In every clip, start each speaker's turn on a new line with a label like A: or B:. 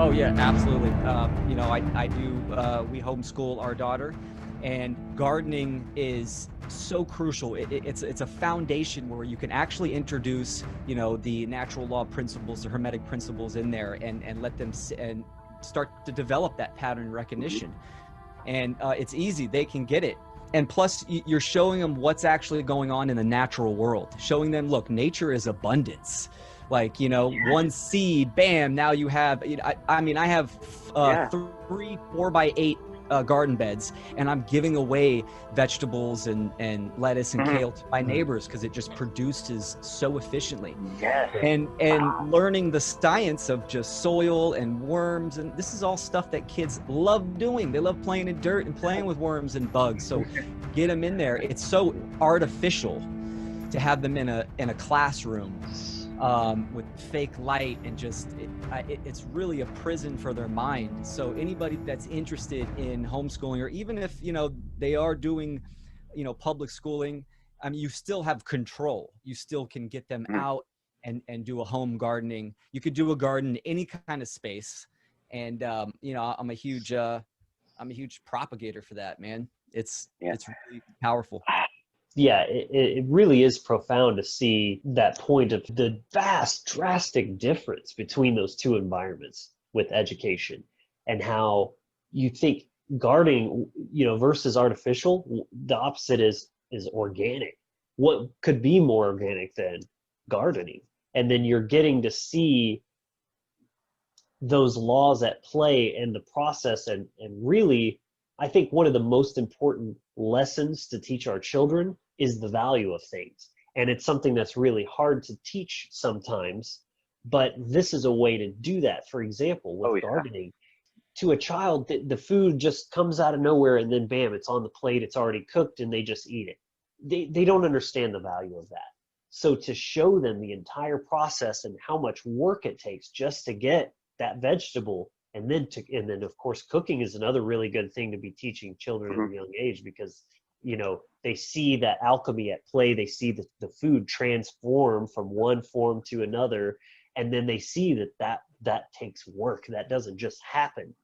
A: Oh yeah, absolutely. I do, we homeschool our daughter, and gardening is so crucial. It's a foundation where you can actually introduce, the natural law principles, the hermetic principles in there, and let them and start to develop that pattern recognition. And it's easy, they can get it. And plus, you're showing them what's actually going on in the natural world, showing them, look, nature is abundance. Like, one seed, bam, now you have, I have
B: Yeah.
A: 3 4x8 garden beds, and I'm giving away vegetables and lettuce and
B: Mhm.
A: kale to my neighbors because it just produces so efficiently.
B: Yes.
A: And learning the science of just soil and worms, and this is all stuff that kids love doing. They love playing in dirt and playing with worms and bugs. So get them in there. It's so artificial to have them in a classroom with fake light, and just it's really a prison for their mind. So anybody that's interested in homeschooling, or even if they are doing public schooling, I mean, you still have control. You still can get them
B: Mhm.
A: out and do a home gardening. You could do a garden in any kind of space. And I'm a huge propagator for that, man. It's
B: Yeah.
A: it's really powerful.
C: Yeah, it really is profound to see that point of the vast, drastic difference between those two environments with education, and how you think gardening, versus artificial, the opposite is organic. What could be more organic than gardening? And then you're getting to see those laws at play and the process, and really, I think one of the most important lessons to teach our children is the value of things. And it's something that's really hard to teach sometimes, but this is a way to do that. For example, with
B: Oh yeah.
C: gardening, to a child, the food just comes out of nowhere, and then bam, it's on the plate, it's already cooked, and they just eat it. They don't understand the value of that. So to show them the entire process and how much work it takes just to get that vegetable, and then of course cooking is another really good thing to be teaching children at
B: Mhm.
C: a young age, because they see that alchemy at play. They see the food transform from one form to another, and then they see that takes work. That doesn't just happen.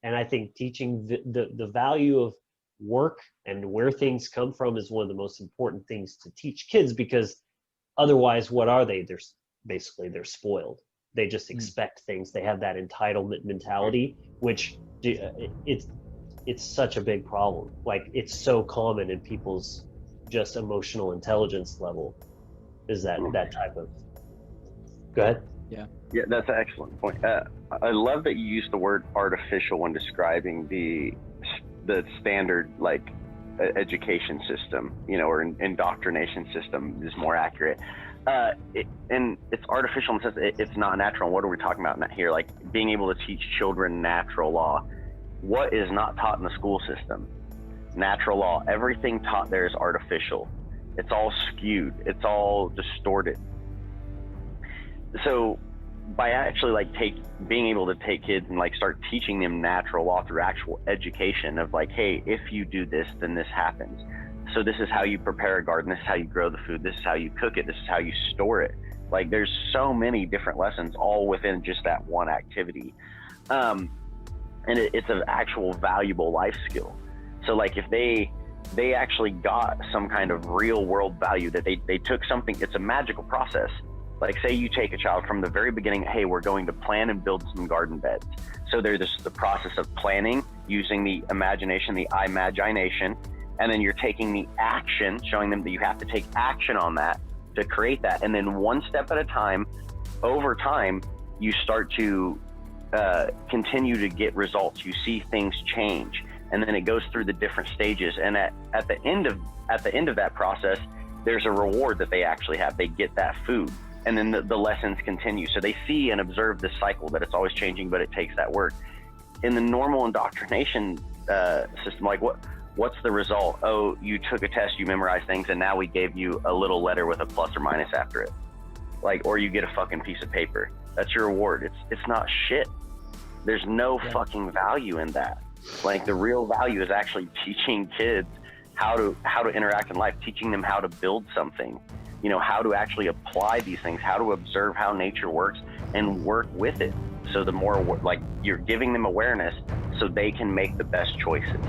C: And I think teaching the value of work and where things come from is one of the most important things to teach kids, because otherwise, what are they? They're spoiled. They just
A: Mm.
C: expect things. They have that entitlement mentality, which it's such a big problem. Like, it's so common in people's just emotional intelligence level, is that type of. Go ahead.
A: Yeah.
B: Yeah, that's an excellent point. I love that you use the word artificial when describing the standard education system, or indoctrination system is more accurate. And it's artificial in the sense it's not natural. And what are we talking about here? Like being able to teach children natural law. What is not taught in the school system? Natural law. Everything taught there is artificial. It's all skewed. It's all distorted. So by actually being able to take kids and start teaching them natural law through actual education of hey, if you do this, then this happens. So this is how you prepare a garden. This is how you grow the food. This is how you cook it. This is how you store it. There's so many different lessons all within just that one activity. And it's an actual valuable life skill. So if they actually got some kind of real world value, that they took something, it's a magical process. Say you take a child from the very beginning, hey, we're going to plan and build some garden beds. So there's the process of planning, using the imagination, the imagination, and then you're taking the action, showing them that you have to take action on that to create that. And then one step at a time, over time, you start to continue to get results. You see things change, and then it goes through the different stages. And at the end of that process, there's a reward that they actually have. They get that food. And then the lessons continue. So they see and observe this cycle that it's always changing, but it takes that work. In the normal indoctrination system, what's the result? Oh, you took a test, you memorized things, and now we gave you a little letter with a plus or minus after it. Or you get a fucking piece of paper. That's your reward. It's not shit. There's no fucking value in that. The real value is actually teaching kids how to interact in life, teaching them how to build something. you know, how to actually apply these things, how to observe how nature works and work with it. So the more like you're giving them awareness so they can make the best choices.